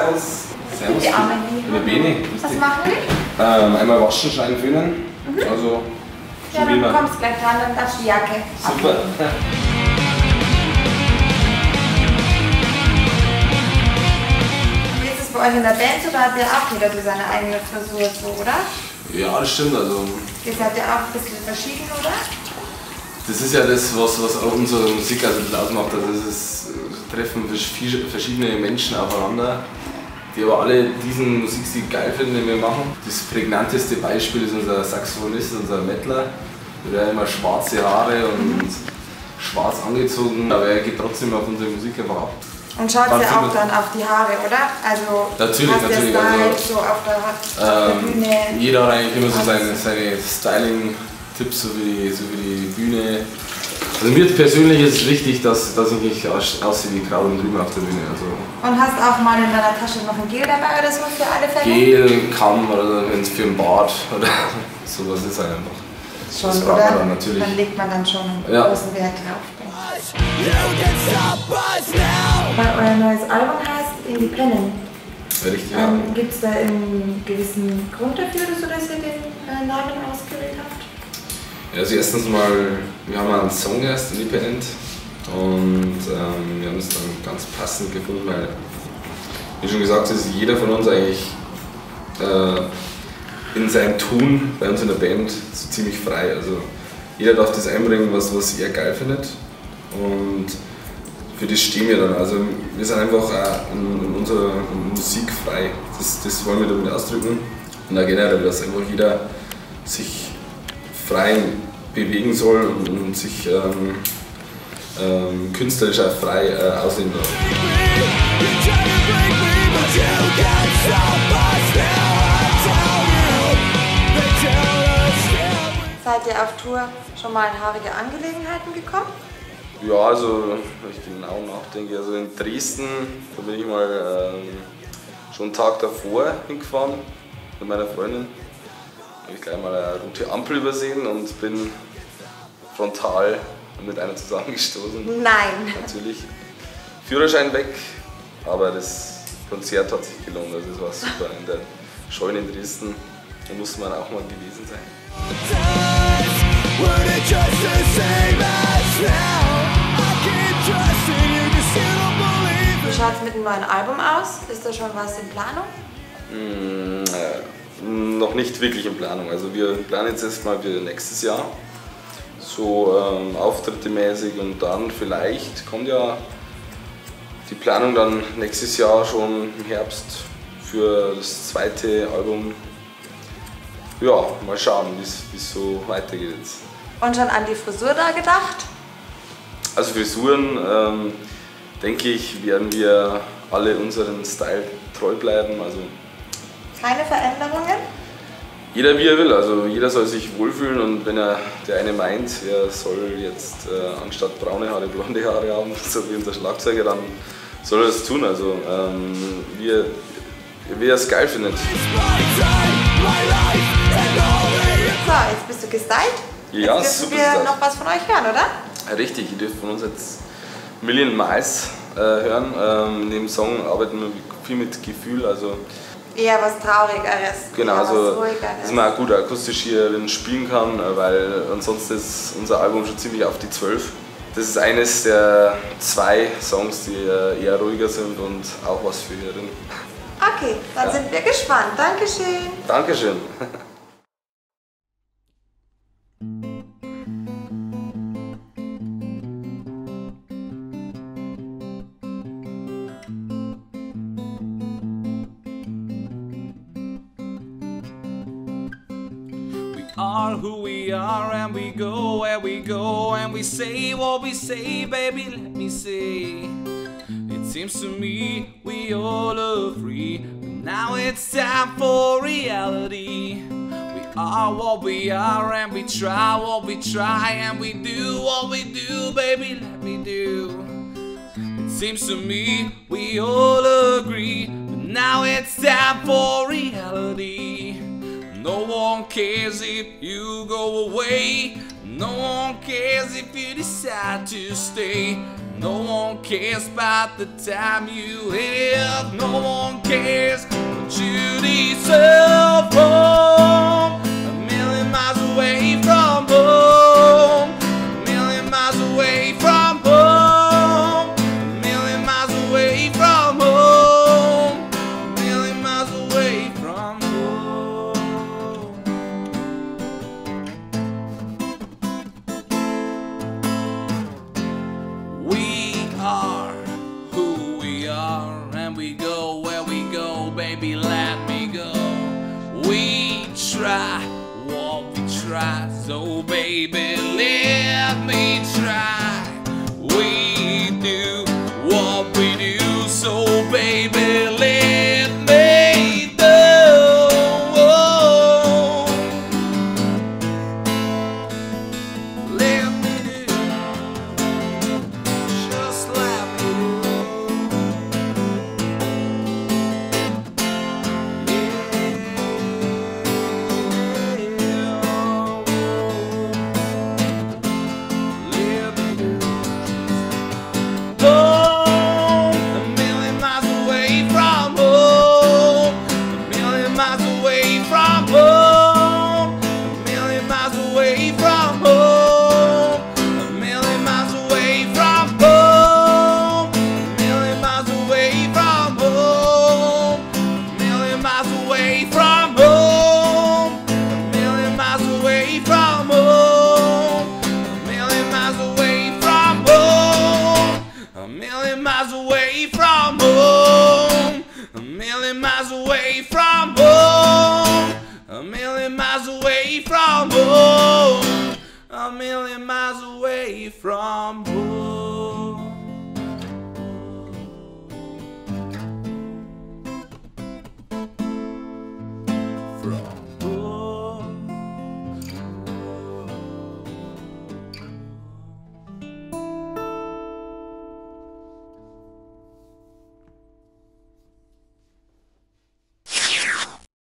Servus. Servus. Die Arme Der Bene. Was machen wir? Einmal waschen, schneiden, föhnen. Also, Ja, schon wie dann immer. kommst gleich dran, dann darfst du die Jacke Super. ablegen. Wie ist es bei euch in der Band, oder hat der auch jeder so seine eigene Frisur, so, oder? Ja, das stimmt. Also, Ihr seid ja auch ein bisschen verschieden, oder? das ist ja das, was auch unsere Musik also ein bisschen ausmacht. Also, es treffen verschiedene Menschen aufeinander, die aber alle diesen Musikstil geil finden, den wir machen. Das prägnanteste Beispiel ist unser Saxophonist, unser Mettler. Der hat immer schwarze Haare und schwarz angezogen, aber er geht trotzdem auf unsere Musik einfach ab. Und schaut ihr auch dann auf die Haare, oder? Also Natürlich, hast der natürlich, Style also, so auf der Bühne. Jeder hat eigentlich immer so seine Styling-Tipps, so wie die Bühne. Also mir persönlich ist es wichtig, dass ich nicht aussehe wie Kraut und Rüben auf der Bühne. Also Und hast auch mal in deiner Tasche noch ein Gel dabei oder so für alle Fälle? Gel, Kamm oder wenn es für ein Bart oder sowas ist halt einfach. Schon, das braucht oder? man dann natürlich. Dann legt man dann schon einen Ja. großen Wert drauf. Weil euer neues Album heißt Independent. Ja, richtig, ja. Gibt es da einen gewissen Grund dafür, dass ihr den Namen ausgewählt habt? Ja, also erstens mal, wir haben einen Song erst, Independent, und wir haben es dann ganz passend gefunden, weil, wie schon gesagt, ist jeder von uns eigentlich in seinem Tun bei uns in der Band so ziemlich frei. Also jeder darf das einbringen, was er geil findet, und für das stehen wir dann. Also wir sind einfach auch in unserer Musik frei. Das wollen wir damit ausdrücken. Und auch generell, dass einfach jeder sich frei bewegen soll und sich künstlerisch auch frei ausleben darf. Seid ihr auf Tour schon mal in haarige Angelegenheiten gekommen? Ja, also wenn ich genau nachdenke, also in Dresden, da bin ich mal schon einen Tag davor hingefahren mit meiner Freundin. Da habe ich gleich mal eine rote Ampel übersehen und bin frontal mit einer zusammengestoßen. Nein. Natürlich. Führerschein weg, aber das Konzert hat sich gelohnt, also es war super in der Scheune in Dresden. Da muss man auch mal gewesen sein. Wie schaut es mit dem neuen Album aus? Ist da schon was in Planung? Noch nicht wirklich in Planung. Also wir planen jetzt erstmal für nächstes Jahr. So Auftritte mäßig, und dann vielleicht kommt ja die Planung dann nächstes Jahr schon im Herbst für das zweite Album. Ja, mal schauen, wie es so weitergeht jetzt. Und schon an die Frisur da gedacht? Also Frisuren, denke ich, werden wir alle unseren Style treu bleiben. Also Keine Veränderungen? jeder wie er will, also jeder soll sich wohlfühlen, und wenn der eine meint, er soll jetzt anstatt braune Haare blonde Haare haben, so wie unser Schlagzeuger, dann soll er das tun. Also wie er es geil findet. So, jetzt bist du gestylt. Ja, jetzt dürfen super wir gestylt. noch was von euch hören, oder? Ja, richtig, ihr dürft von uns jetzt Million Miles hören. In dem Song arbeiten wir viel mit Gefühl. Also Eher was Traurigeres. genau, eher also was Ruhigeres. dass man auch gut akustisch hier spielen kann, weil ansonsten ist unser Album schon ziemlich auf die 12. Das ist eines der 2 Songs, die eher ruhiger sind und auch was für hierin. Okay, dann sind wir gespannt. Dankeschön. Dankeschön. Are who we are, and we go where we go, and we say what we say, baby, let me say. It seems to me we all are free, but now it's time for reality. We are what we are, and we try what we try, and we do what we do, baby, let me do. It seems to me we all agree, but now it's time for reality. No one cares if you go away. No one cares if you decide to stay. No one cares about the time you have. No one cares what you deserve home. A million miles away from home. A million miles away from home. A million miles away from home. A million miles away from home. We are who we are, and we go where we go, baby, let me go. We try what we try, so baby, let me try. We do what we do, so baby, let me do. Let me do. Just let me home, a million miles away from home, a million miles away from home, a million miles away from home, a million miles away from home, a million miles away from home, a million miles away from home, a million miles away from home, a million miles away from home, a million miles away from home, a million miles away from home, a million miles away from home, a million miles away from home.